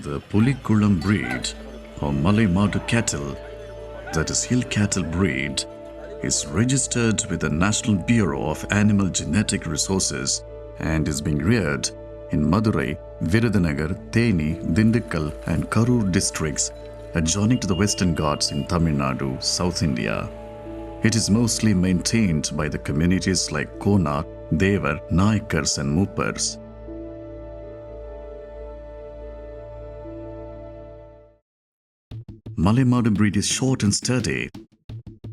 The Pulikulam breed, or Malay Madu cattle, that is hill cattle breed, is registered with the National Bureau of Animal Genetic Resources and is being reared in Madurai, Virudhunagar, Theni, Dindikkal and Karur districts adjoining to the Western Ghats in Tamil Nadu, South India. It is mostly maintained by the communities like Konar, Thevar, Nayakars and Moopars. Malay Madu breed is short and sturdy.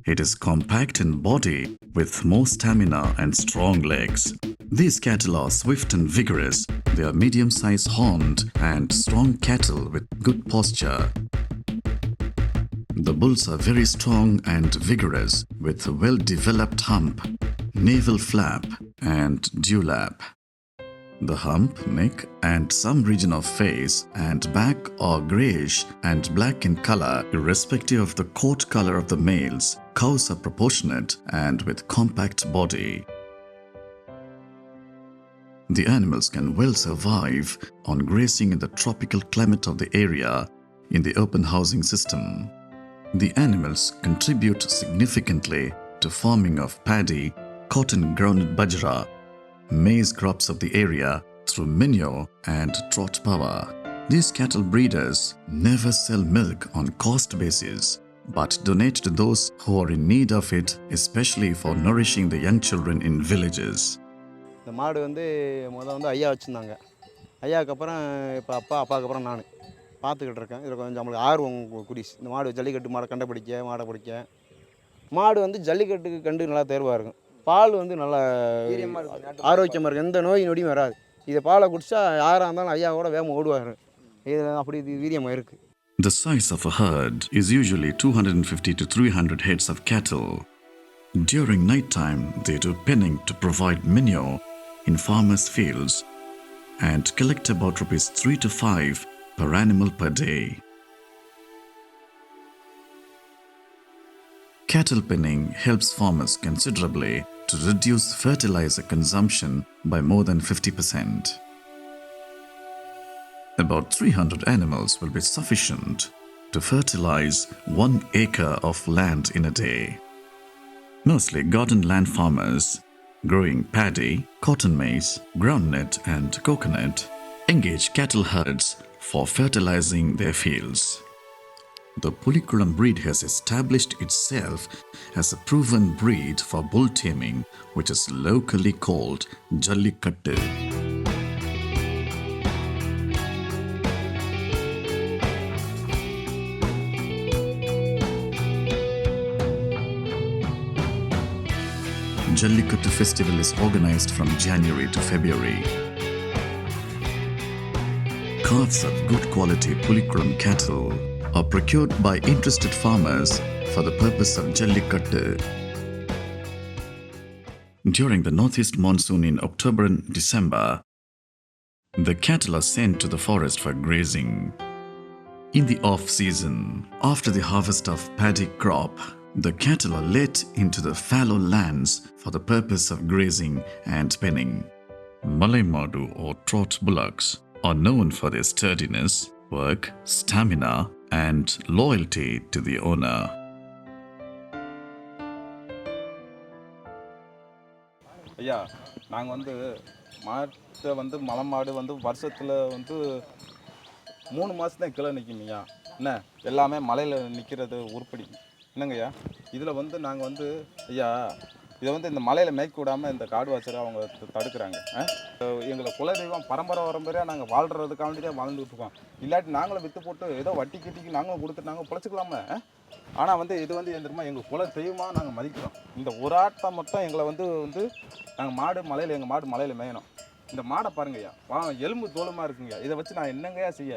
It is compact in body with more stamina and strong legs. These cattle are swift and vigorous. They are medium-sized horned and strong cattle with good posture. The bulls are very strong and vigorous with a well-developed hump, navel flap and dewlap. The hump, neck and some region of face and back are greyish and black in color irrespective of the coat color of the males. Cows are proportionate and with compact body. The animals can well survive on grazing in the tropical climate of the area in the open housing system. The animals contribute significantly to farming of paddy, cotton groundnut bajra, maize crops of the area through manure and drought power. These cattle breeders never sell milk on cost basis, but donate to those who are in need of it, especially for nourishing the young children in villages. The மாடு முதல்ல ஐயா வச்சுருந்தாங்க. ஐயாவுக்கு அப்புறம் இப்போ அப்பாவுக்கு அப்புறம் நான் பார்த்துக்கிட்டு இருக்கேன். இதில் கொஞ்சம் நம்மளுக்கு ஆர்வம் குடிஸ். இந்த மாடு ஜல்லிக்கட்டு மாடை கண்டை பிடிக்க, மாடை பிடிக்க. மாடு ஜல்லிக்கட்டுக்கு கண்டு நல்லா தேர்வாக இருக்கும். பால் நல்லா ஆரோக்கியமாக இருக்கும். எந்த நோய் நொடியும் வராது. இதை பாலை குடித்தா யாராக இருந்தாலும் ஐயாவோட வேகமாக ஓடுவார். இது அப்படி வீரியமாக இருக்குது. The size of a herd is usually 250 to 300 heads of cattle. During night time, they do penning to provide manure in farmers' fields and collect about Rs 3 to 5 per animal per day. Cattle penning helps farmers considerably to reduce fertilizer consumption by more than 50%. About 300 animals will be sufficient to fertilize 1 acre of land in a day. Mostly garden land farmers growing paddy, cotton maize, groundnut and coconut engage cattle herds for fertilizing their fields. The Pulikulam breed has established itself as a proven breed for bull taming, which is locally called Jallikattu. Jallikattu festival is organized from January to February. Calves of good quality Pulikulam cattle are procured by interested farmers for the purpose of Jallikattu. During the northeast monsoon in October and December, the cattle are sent to the forest for grazing. In the off-season, after the harvest of paddy crop, the cattle are let into the fallow lands for the purpose of grazing and penning. Malay Madu or trot bullocks are known for their sturdiness, work, stamina and loyalty to the owner. ஐயா நாங்கள் மாட்டை மலை மாடு வருஷத்தில் 3 மாதம் தான் kilo நிற்குமையா என்ன எல்லாமே மலையில் நிற்கிறது உருப்படி என்னங்கய்யா இதில் நாங்கள் ஐயா இதை இந்த மலையில் மேய்க்க விடாமல் இந்த காடு வாசரை அவங்க தடுக்கிறாங்க. எங்களை குலதெய்வம் பரம்பரையாக நாங்கள் வாழ்கிறதுக்காண்டி தான் வாழ்ந்துட்டு இருக்கோம். இல்லாட்டி நாங்களும் விற்று போட்டு ஏதோ வட்டி கட்டிக்கு நாங்களும் கொடுத்துட்டு நாங்கள் பிழைச்சிக்கலாமே. ஆனால் இது எந்திரமா எங்கள் குல தெய்வமாக நாங்கள் மதிக்கிறோம். இந்த ஒரு ஆட்டம் மட்டும் எங்களை நாங்கள் மாடு மலையில் மேயணும். இந்த மாடை பாருங்கய்யா எலும்பு தோலுமாக இருக்குங்கய்யா. இதை வச்சு நான் என்னங்கய்யா செய்ய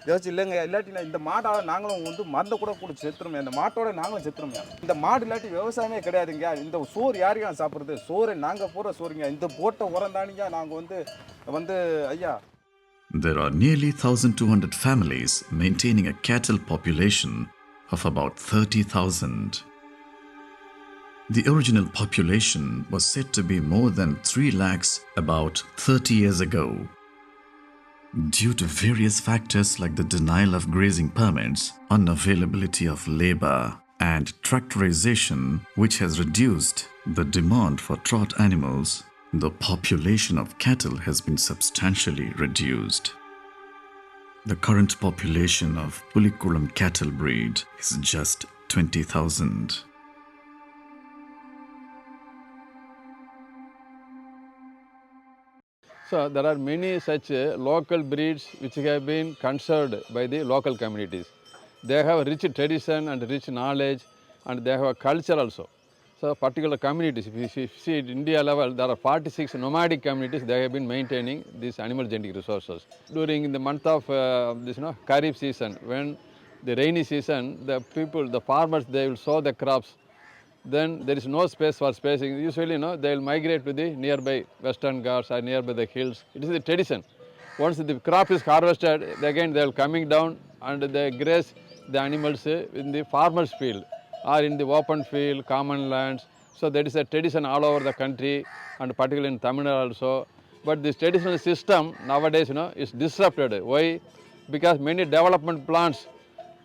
யோசிச்சு இல்லைங்க. இல்லாட்டி இந்த மாடால் நாங்களும் மருந்தை கூட செத்துருமே. இந்த மாட்டோட நாங்களும் செத்துருமே. இந்த மாடு இல்லாட்டி விவசாயமே கிடையாதுங்க. இந்த சோறு யாருக்கா சாப்பிட்றது? சோறு நாங்கள் போடுற சோறுங்க. இந்த போட்ட உரம் தானிங்க நாங்கள் ஐயா. There are nearly 1,200 families maintaining a cattle population of about 30,000. The original population was said to be more than 3 lakhs about 30 years ago. Due to various factors like the denial of grazing permits, unavailability of labor, and tractorization, which has reduced the demand for trot animals, the population of cattle has been substantially reduced. The current population of Pulikulam cattle breed is just 20,000. So there are many such local breeds which have been conserved by the local communities. They have a rich tradition and rich knowledge, and they have a culture also. So particular communities, if you see at India level, there are 46 nomadic communities. They have been maintaining these animal genetic resources. During the month of Kharif season, when the rainy season, the people, the farmers, they will sow the crops. Then there is no space for spacing. Usually, they will migrate to the nearby Western Ghats or nearby the hills. It is the tradition. Once the crop is harvested, again they will coming down and they graze the animals in the farmer's field or in the open field, common lands. So that is a tradition all over the country and particularly in Tamil Nadu also. But this traditional system nowadays, is disrupted. Why? Because many development plans,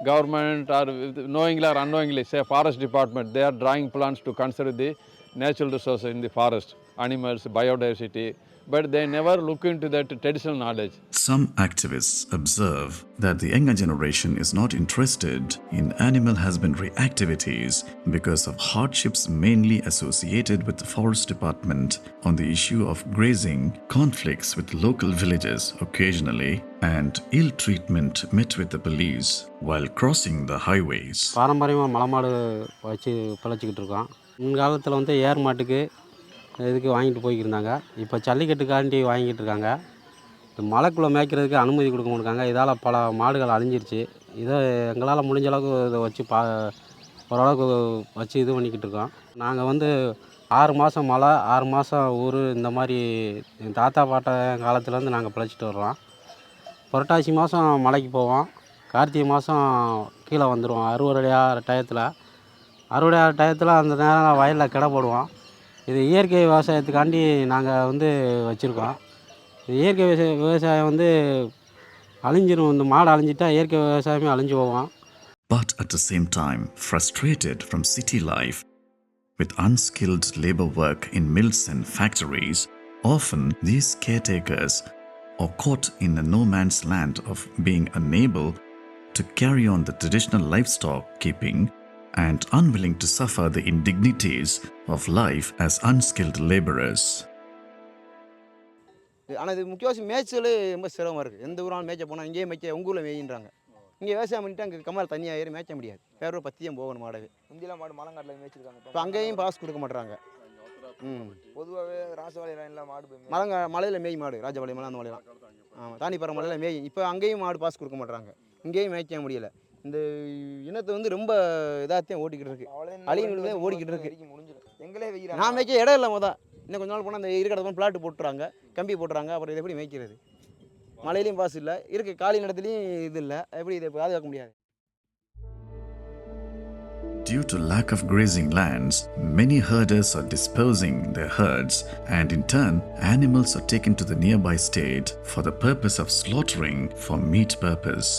government or knowingly or unknowingly, say forest department, they are drawing plans to conserve the natural resources in the forest, animals, biodiversity, but they never look into that traditional knowledge. Some activists observe that the younger generation is not interested in animal husbandry activities because of hardships mainly associated with the forest department on the issue of grazing, conflicts with local villages occasionally, and ill treatment met with the police while crossing the highways. பாரம்பரியமாக மலைமாடு வச்சு பிழைச்சிக்கிட்டு இருக்கோம். முன்காலத்தில் வந்து ஏர் மாட்டுக்கு இதுக்கு வாங்கிட்டு போய்க்கிருந்தாங்க. இப்போ ஜல்லிக்கட்டுக்காண்டி வாங்கிட்டு இருக்காங்க. மலைக்குள்ளே மேய்க்கிறதுக்கு அனுமதி கொடுக்க மாட்டாங்க. இதால் பல மாடுகள் அழிஞ்சிருச்சு. இதை எங்களால் முடிஞ்ச அளவுக்கு இதை வச்சு ஓரளவுக்கு வச்சு இது பண்ணிக்கிட்டு இருக்கோம். நாங்கள் வந்து 6 மாதம் மழை, 6 மாதம் ஊர், இந்த மாதிரி எங்கள் தாத்தா பாட்ட காலத்துலேருந்து நாங்கள் பிழைச்சிட்டு வர்றோம். புரட்டாசி மாதம் மலைக்கு போவோம். கார்த்திகை மாதம் கீழே வந்துடுவோம். அறுவடை டயத்தில் அந்த நேரம் வயலில் கிட போடுவோம். இது இயற்கை விவசாயத்துக்காண்டி நாங்கள் வந்து வச்சுருக்கோம். இயற்கை விவசாயம் வந்து அழிஞ்சிரும். இந்த மாடு அழிஞ்சிட்டா இயற்கை விவசாயமே அழிஞ்சு போவோம். But at the same time, frustrated from city life with unskilled labor work in mills and factories, often these caretakers are caught in a no man's land of being unable to carry on the traditional livestock keeping and unwilling to suffer the indignities of life as unskilled laborers. ஆனால் இது முக்கியவாசி மேய்ச்சல் ரொம்ப சிரமமாக இருக்குது. எந்த ஊராலும் மேய்ச்ச போனால் இங்கேயே மேய்க்க உங்கள் ஊரில் மேயின்றாங்க. இங்கே விவசாயம் பண்ணிட்டு அங்கே கம்மால் தண்ணியாக ஏறி மேய்க்க முடியாது. வேற ஒரு பத்தியம் போகணும் மாடவே. இந்தியெல்லாம் மாடு மலங்காட்டில் மேய்ச்சிருக்காங்க. இப்போ அங்கேயும் பாஸ் கொடுக்க மாட்டுறாங்க. பொதுவாகவே ராசவாளி லைனில் மாடு மலையில் மேய் மாடு, ராஜபாளையம் மலை, அந்த மலையெல்லாம் ஆமாம் தானிப்பற மலையில் மேய். இப்போ அங்கேயும் மாடு பாஸ் கொடுக்க மாட்டுறாங்க. இங்கேயும் மேய்க்க முடியலை. இந்த இனத்தை வந்து ரொம்ப இதாகத்தையும் ஓடிக்கிட்டு இருக்கு, அழிவுகளே ஓடிக்கிட்டு இருக்கு. எங்களே நான் மேய்க்க இடம் இல்லை. இன்னும் கொஞ்ச நாள் போனால் அந்த இருக்கிற பிளாட்டு போட்டுறாங்க, கம்பி போட்டுறாங்க. அப்புறம் இதை எப்படி மேய்க்கிறது? மலையிலையும் பாஸ் இல்லை, இருக்க காலி நிலத்துலையும் இது இல்லை. எப்படி இதை பாதுகாக்க முடியாது? Due to lack of grazing lands, many herders are disposing their herds, and in turn, animals are taken to the nearby state for the purpose of slaughtering for meat purpose.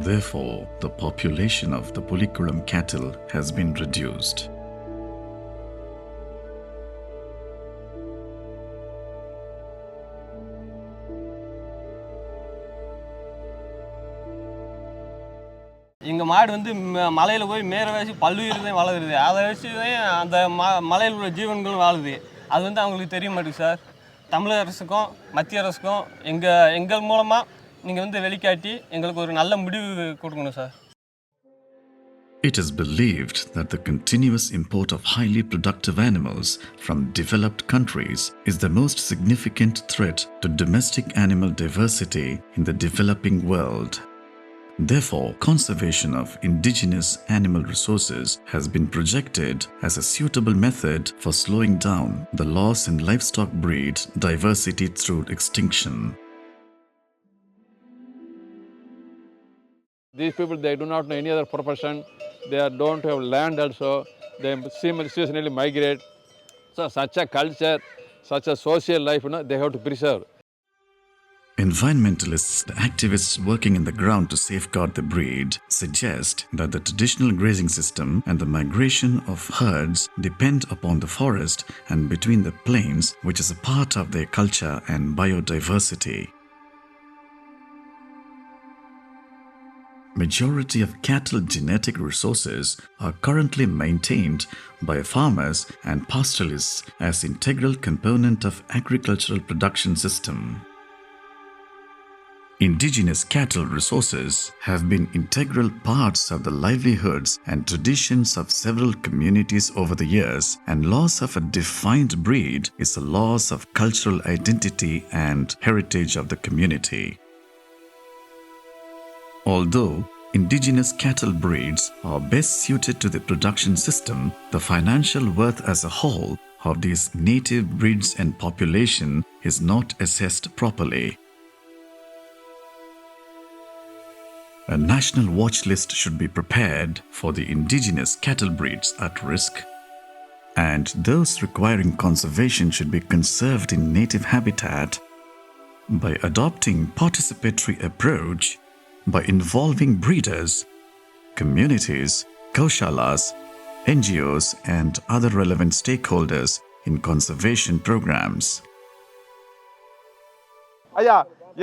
Therefore, the population of the Pulikulam cattle has been reduced. எங்கள் மாடு வந்து மலையில் போய் மேலே வச்சு பல்லுயிர் தான் வளருது. அதை வச்சு தான் அந்த மலையில் உள்ள ஜீவன்களும் வாழுது. அது வந்து அவங்களுக்கு தெரிய மாட்டேங்குது சார். தமிழக அரசுக்கும் மத்திய அரசுக்கும் எங்கள் மூலமாக நீங்கள் வந்து வெளிக்காட்டி எங்களுக்கு ஒரு நல்ல முடிவு கொடுக்கணும் sir. It is believed that the continuous import of highly productive animals from developed countries is the most significant threat to domestic animal diversity in the developing world. Therefore, conservation of indigenous animal resources has been projected as a suitable method for slowing down the loss in livestock breed diversity through extinction. These people, they do not know any other profession. They don't have land also. They seasonally migrate. So such a culture, such a social life, they have to preserve. Environmentalists, activists working in the ground to safeguard the breed, suggest that the traditional grazing system and the migration of herds depend upon the forest and between the plains, which is a part of their culture and biodiversity. Majority of cattle genetic resources are currently maintained by farmers and pastoralists as integral component of agricultural production system. Indigenous cattle resources have been integral parts of the livelihoods and traditions of several communities over the years, and loss of a defined breed is a loss of cultural identity and heritage of the community. Although indigenous cattle breeds are best suited to the production system, the financial worth as a whole of these native breeds and population is not assessed properly. A national watch list should be prepared for the indigenous cattle breeds at risk, and those requiring conservation should be conserved in native habitat by adopting participatory approach, by involving breeders, communities, gaushalas, NGOs and other relevant stakeholders in conservation programs. ஐயா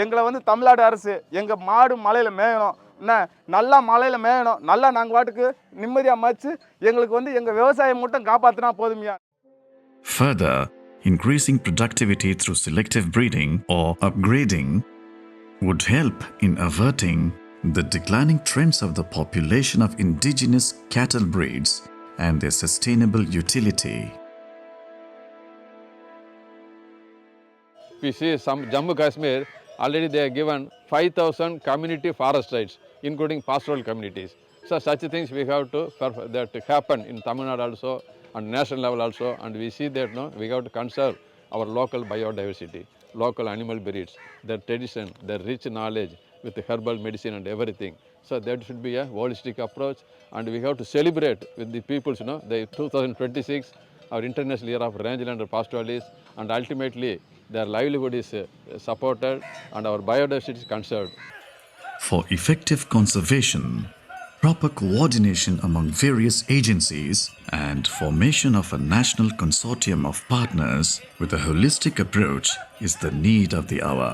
எங்களை வந்து தமிழ்நாடு அரசு எங்கள் மாடு மலையில் மேயணும், என்ன நல்லா மலையில் மேயணும், நல்லா நாங்கள் பாட்டுக்கு நிம்மதியாக மதித்து எங்களுக்கு வந்து எங்கள் விவசாயம் மட்டும் காப்பாற்றினா போதுமையா. Further, increasing productivity through selective breeding or upgrading would help in averting the declining trends of the population of indigenous cattle breeds and their sustainable utility. We see some Jammu Kashmir, already they have given 5,000 community forest rights, including pastoral communities. So such things we have to that happen in Tamil Nadu also and national level also, and we see that we have to conserve our local biodiversity, local animal breeds, their tradition, their rich knowledge with herbal medicine and everything. So that should be a holistic approach, and we have to celebrate with the peoples, the 2026, our International Year of Rangeland Pastoralists, and ultimately their livelihood is supported and our biodiversity is conserved. For effective conservation, proper coordination among various agencies and formation of a national consortium of partners with a holistic approach is the need of the hour.